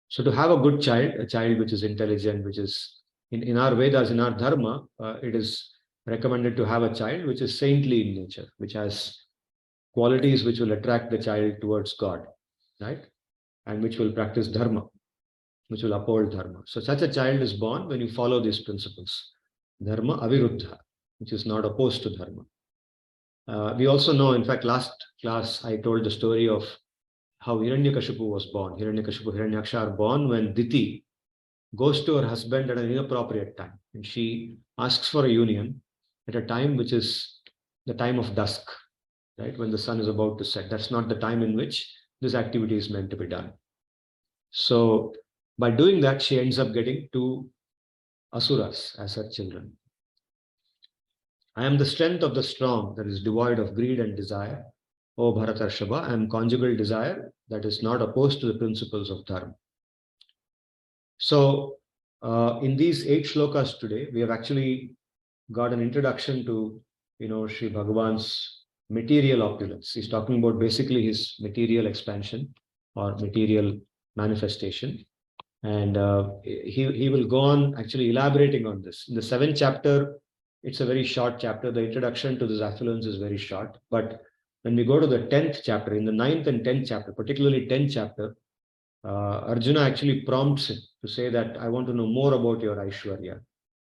So to have a good child, a child which is intelligent, which is in our Vedas, in our Dharma, it is recommended to have a child which is saintly in nature, which has qualities which will attract the child towards God, right? And which will practice Dharma, which will uphold Dharma. So such a child is born when you follow these principles. Dharma aviruddha, which is not opposed to Dharma. We also know, in fact, last class I told the story of how Hiranyakashipu was born. Hiranyakashipu, Hiranyaksha are born when Diti goes to her husband at an inappropriate time. And she asks for a union at a time which is the time of dusk, right? When the sun is about to set. That's not the time in which this activity is meant to be done. So by doing that, she ends up getting two asuras as her children. I am the strength of the strong that is devoid of greed and desire. O Bharatarshava, I am conjugal desire that is not opposed to the principles of Dharma. So in these 8 shlokas today, we have actually got an introduction to, Sri Bhagavan's material opulence. He's talking about basically his material expansion or material manifestation. And he will go on actually elaborating on this. In the 7th chapter, it's a very short chapter. The introduction to this affluence is very short. But when we go to the 10th chapter, in the 9th and 10th chapter, particularly 10th chapter, Arjuna actually prompts him to say that I want to know more about your Aishwarya.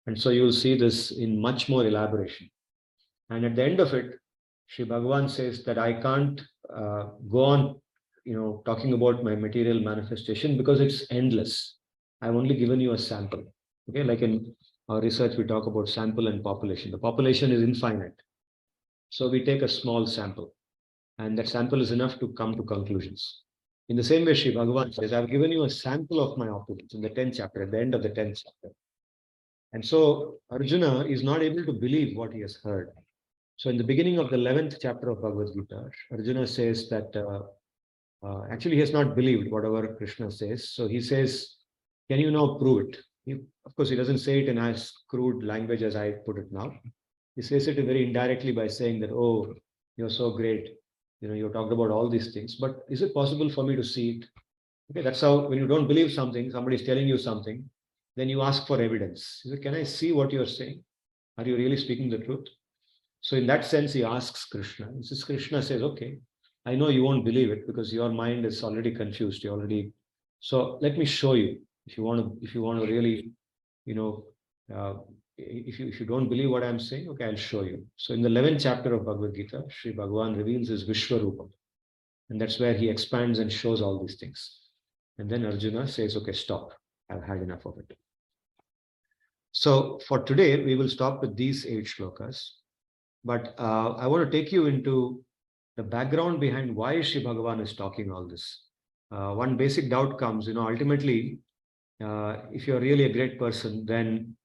And so you will see this in much more elaboration. And at the end of it, Sri Bhagavan says that I can't go on, talking about my material manifestation because it's endless. I've only given you a sample. Okay, like in our research, we talk about sample and population. The population is infinite. So we take a small sample, and that sample is enough to come to conclusions. In the same way, Sri Bhagavan says, I've given you a sample of my opulence in the 10th chapter, at the end of the 10th chapter. And so Arjuna is not able to believe what he has heard. So in the beginning of the 11th chapter of Bhagavad-gita, Arjuna says that actually he has not believed whatever Krishna says. So he says, can you now prove it? Of course, he doesn't say it in as crude language as I put it now. He says it very indirectly by saying that, oh, you're so great. You talked about all these things, but is it possible for me to see it? Okay, that's how, when you don't believe something, somebody is telling you something, then you ask for evidence. You say, can I see what you're saying? Are you really speaking the truth? So in that sense, he asks Krishna. Krishna says, okay, I know you won't believe it because your mind is already confused. So let me show you. If you want to really, if you don't believe what I'm saying, okay, I'll show you. So in the 11th chapter of Bhagavad Gita, Sri Bhagavan reveals his Vishwarupam. And that's where he expands and shows all these things. And then Arjuna says, okay, stop. I've had enough of it. So for today, we will stop with these 8 shlokas. But I want to take you into the background behind why Sri Bhagavan is talking all this. One basic doubt comes, ultimately, if you're really a great person, then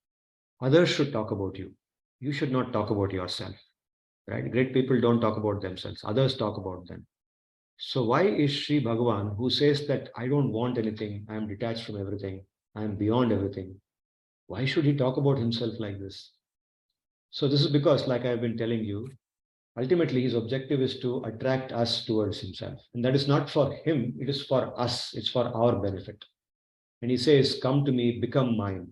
others should talk about you. You should not talk about yourself, right? Great people don't talk about themselves. Others talk about them. So why is Sri Bhagavan, who says that I don't want anything, I am detached from everything, I am beyond everything, why should he talk about himself like this? So this is because, like I've been telling you, ultimately his objective is to attract us towards himself. And that is not for him, it is for us, it's for our benefit. And he says, come to me, become mine.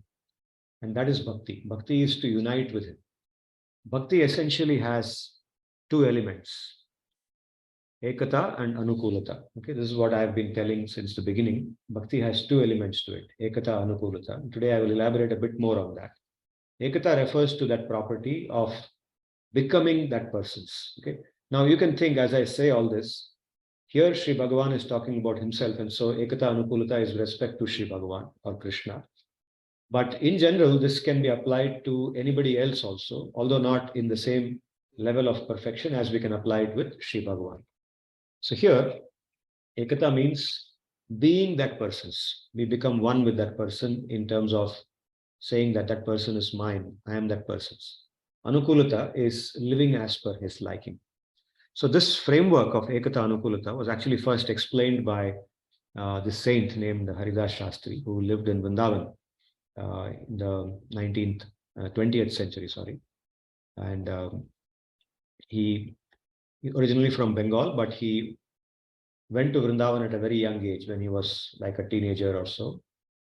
And that is bhakti. Bhakti is to unite with him. Bhakti essentially has two elements, ekata and anukulata. Okay, this is what I have been telling since the beginning. Bhakti has two elements to it, ekata, anukulata. Today I will elaborate a bit more on that. Ekata refers to that property of becoming that person's. Okay. Now you can think, as I say all this, here Sri Bhagavan is talking about himself, and so ekata anukulata is with respect to Sri Bhagavan or Krishna. But in general, this can be applied to anybody else also, although not in the same level of perfection as we can apply it with Sri Bhagavan. So here, ekata means being that person's. We become one with that person in terms of saying that that person is mine, I am that person's. Anukulata is living as per his liking. So this framework of ekata anukulata was actually first explained by this saint named Haridas Shastri, who lived in Vrindavan in the 20th century, sorry. And he originally from Bengal, but he went to Vrindavan at a very young age when he was like a teenager or so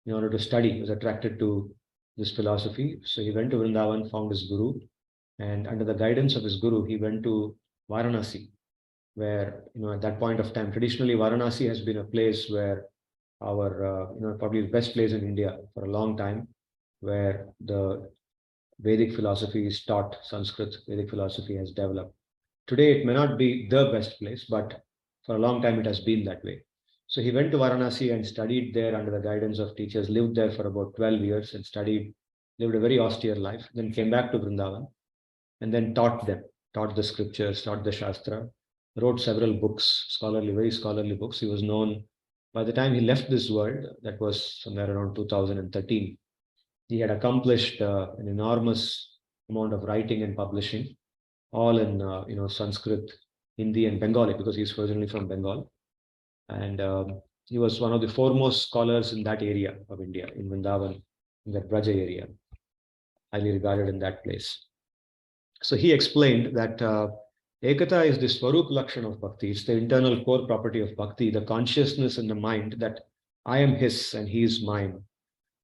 in order to study. He was attracted to this philosophy. So he went to Vrindavan, found his guru, and under the guidance of his guru, he went to Varanasi, where, at that point of time, traditionally Varanasi has been a place where our, probably the best place in India for a long time, where the Vedic philosophy is taught, Sanskrit, Vedic philosophy has developed. Today, it may not be the best place, but for a long time, it has been that way. So he went to Varanasi and studied there under the guidance of teachers, lived there for about 12 years and studied, lived a very austere life, then came back to Vrindavan and then taught them, taught the scriptures, taught the Shastra, wrote several books, scholarly, very scholarly books. He was known, by the time he left this world, that was somewhere around 2013, he had accomplished an enormous amount of writing and publishing, all in Sanskrit, Hindi, and Bengali, because he's originally from Bengal. And he was one of the foremost scholars in that area of India, in Vrindavan, in that Braja area, highly regarded in that place. So he explained that ekata is the Swarup Lakshan of Bhakti. It's the internal core property of Bhakti, the consciousness in the mind that I am his and he is mine.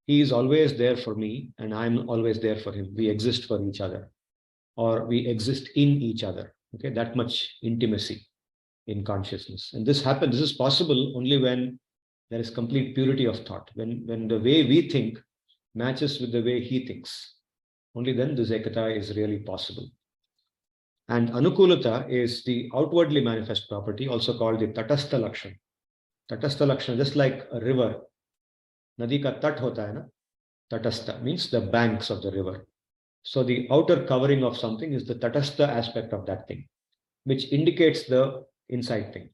He is always there for me and I'm always there for him. We exist for each other, or we exist in each other. Okay, that much intimacy in consciousness. And this is possible only when there is complete purity of thought, when the way we think matches with the way he thinks. Only then this ekata is really possible. And anukulata is the outwardly manifest property, also called the tatastha lakshan. Tatastha lakshan, just like a river, nadi ka tat hota hai na, tatastha means the banks of the river. So the outer covering of something is the tatastha aspect of that thing, which indicates the inside thing.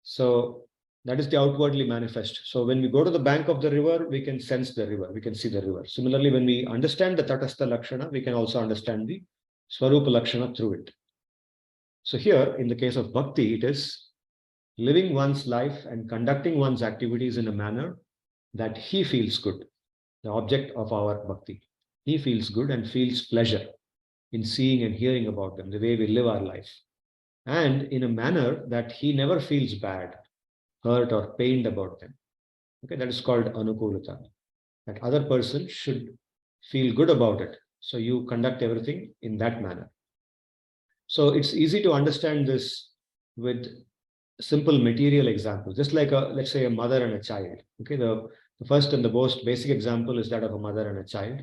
So that is the outwardly manifest. So when we go to the bank of the river, we can sense the river, we can see the river. Similarly, when we understand the tatastha lakshana, we can also understand the swarupa lakshana through it. So here, in the case of bhakti, it is living one's life and conducting one's activities in a manner that he feels good, the object of our bhakti. He feels good and feels pleasure in seeing and hearing about them, the way we live our life. And in a manner that he never feels bad, hurt, or pained about them. Okay, that is called anukulata. That other person should feel good about it. So you conduct everything in that manner. So it's easy to understand this with simple material examples, just like let's say a mother and a child. Okay, the first and the most basic example is that of a mother and a child.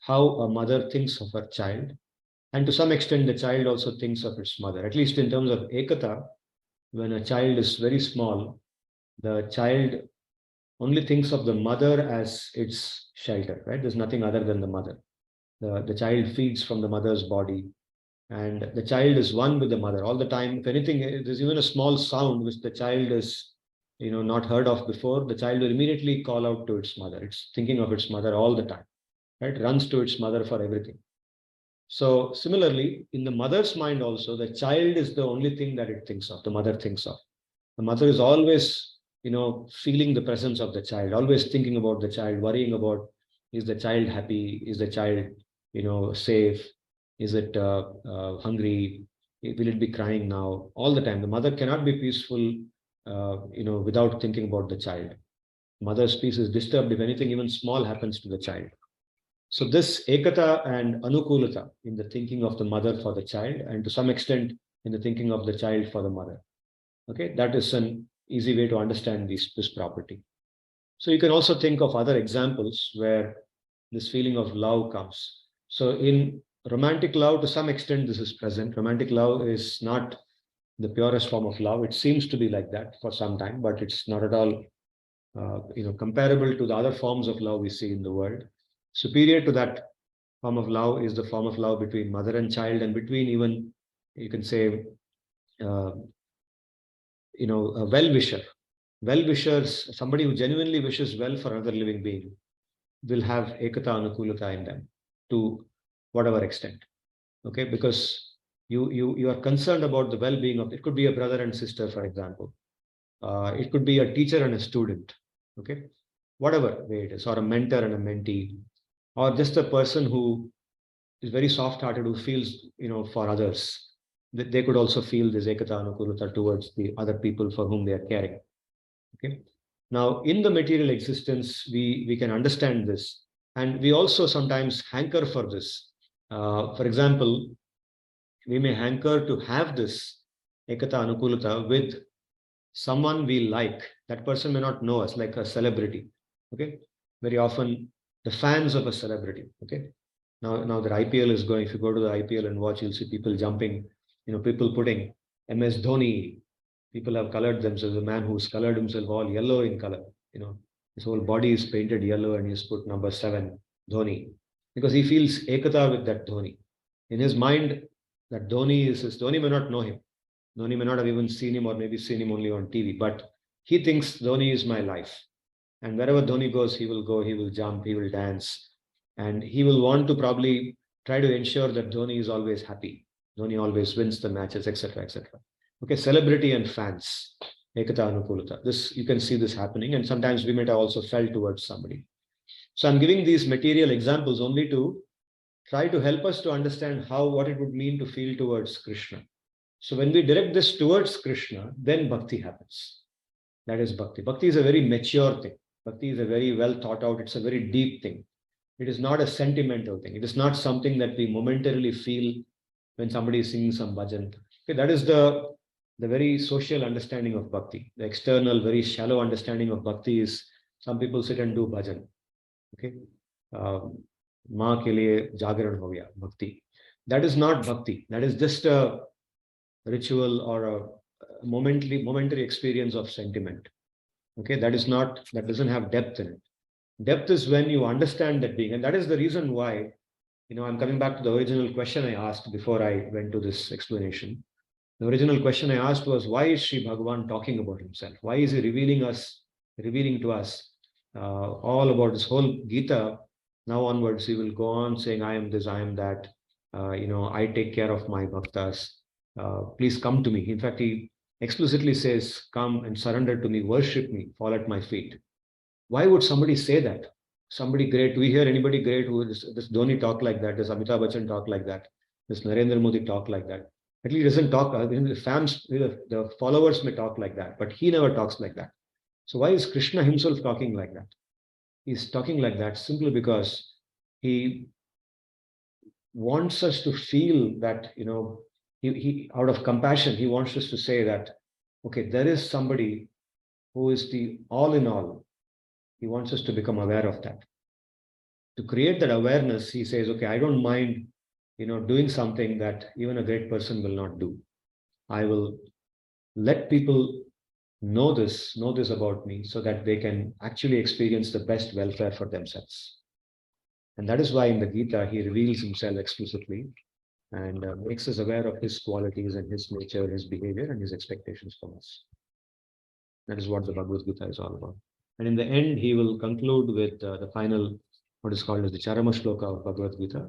How a mother thinks of her child, and to some extent the child also thinks of its mother. At least in terms of ekata, when a child is very small, the child only thinks of the mother as its shelter, right? There's nothing other than the mother. The child feeds from the mother's body, and the child is one with the mother all the time. If anything, there's even a small sound which the child is not heard of before, the child will immediately call out to its mother. It's thinking of its mother all the time, right? Runs to its mother for everything. So similarly, in the mother's mind also, the child is the only thing that it thinks of, the mother thinks of. The mother is always, feeling the presence of the child, always thinking about the child, worrying about, is the child happy? Is the child, safe? Is it hungry? Will it be crying now? All the time. The mother cannot be peaceful, without thinking about the child. Mother's peace is disturbed if anything even small happens to the child. So this ekata and anukulata in the thinking of the mother for the child, and to some extent in the thinking of the child for the mother. Okay, that is an easy way to understand this property. So you can also think of other examples where this feeling of love comes. So in romantic love, to some extent, this is present. Romantic love is not the purest form of love. It seems to be like that for some time, but it's not at all comparable to the other forms of love we see in the world. Superior to that form of love is the form of love between mother and child, and between even, you can say, a well-wisher. Well-wishers, somebody who genuinely wishes well for another living being, will have ekata anukulata in them to whatever extent. Okay, because you are concerned about the well-being of, it could be a brother and sister, for example. It could be a teacher and a student. Okay, whatever way it is, or a mentor and a mentee, or just a person who is very soft-hearted, who feels, for others. They could also feel this ekata anukulata towards the other people for whom they are caring. Okay. Now, in the material existence, we can understand this, and we also sometimes hanker for this. For example, we may hanker to have this ekata anukulata with someone we like. That person may not know us, like a celebrity. Okay, very often the fans of a celebrity. Okay, now that IPL is going, if you go to the IPL and watch, you'll see people jumping. People putting MS Dhoni. People have colored themselves. A man who's colored himself all yellow in color. His whole body is painted yellow, and he's put number 7, Dhoni, because he feels ekata with that Dhoni. In his mind, that Dhoni is his. Dhoni may not know him. Dhoni may not have even seen him, or maybe seen him only on TV, but he thinks Dhoni is my life. And wherever Dhoni goes, he will go, he will jump, he will dance, and he will want to probably try to ensure that Dhoni is always happy. Dhoni always wins the matches, etc., etc. Okay, celebrity and fans, ekata anukulata. This, you can see this happening, and sometimes we might have also felt towards somebody. So I'm giving these material examples only to try to help us to understand what it would mean to feel towards Krishna. So when we direct this towards Krishna, then bhakti happens. That is bhakti. Bhakti is a very mature thing. Bhakti is a very well thought out, it's a very deep thing. It is not a sentimental thing. It is not something that we momentarily feel when somebody is singing some bhajan. Okay, that is the very social understanding of bhakti. The external, very shallow understanding of bhakti is some people sit and do bhajan. Okay, maa ke liye jagran ho gaya, bhakti. That is not bhakti. That is just a ritual or a momentary experience of sentiment. Okay, that doesn't have depth in it. Depth is when you understand that being, and that is the reason why, I'm coming back to the original question I asked before I went to this explanation. The original question I asked was, why is Sri Bhagavan talking about himself? Why is he revealing to us all about this whole Gita? Now onwards, he will go on saying, I am this, I am that. I take care of my bhaktas. Please come to me. In fact, he explicitly says, come and surrender to me, worship me, fall at my feet. Why would somebody say that? Somebody great. Do we hear anybody great who this Dhoni talk like that? Does Amitabh Bachchan talk like that? Does Narendra Modi talk like that? At least he doesn't talk. The fans, the followers may talk like that, but he never talks like that. So why is Krishna himself talking like that? He's talking like that simply because he wants us to feel that, he out of compassion, he wants us to say that, okay, there is somebody who is the all in all. He wants us to become aware of that. To create that awareness, he says, okay, I don't mind, doing something that even a great person will not do. I will let people know this about me, so that they can actually experience the best welfare for themselves. And that is why in the Gita, he reveals himself explicitly and makes us aware of his qualities and his nature, his behavior, and his expectations from us. That is what the Bhagavad-Gita is all about. And in the end, he will conclude with the final, what is called as the Charama Shloka of Bhagavad-Gita,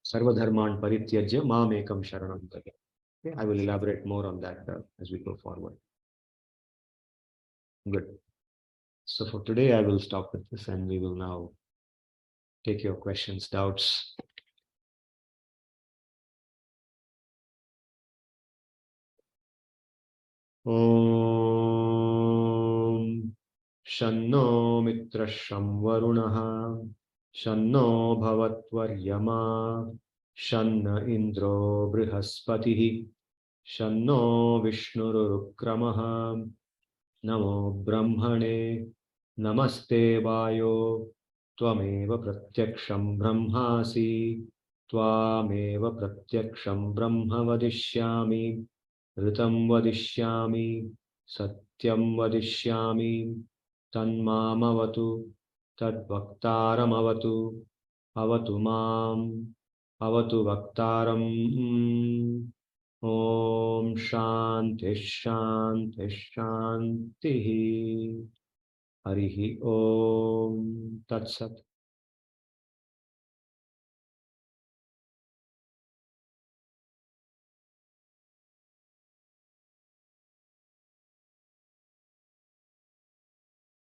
Sarva Dharman Parityajya Mam Ekam Sharanam Vraja. Okay, I will elaborate more on that as we go forward. Good. So for today, I will stop with this and we will now take your questions, doubts. Om Shanno Mitra Sham Varunaha Shanno Bhavatvaryama Shanna Indro Brihaspatihi Shanno Vishnururkramaha Namo Brahmane Namaste Vayo Tvameva Pratyaksham Brahmasi Tvameva Pratyaksham Brahma Vadishyami Ritam Vadishyami Satyam Vadishyami Tanmamavatu Tadvaktaramavatu Avatu Mam Avatu Vaktaram. Om Shanti Shanti Shanti. Harihi Om Tat Sat.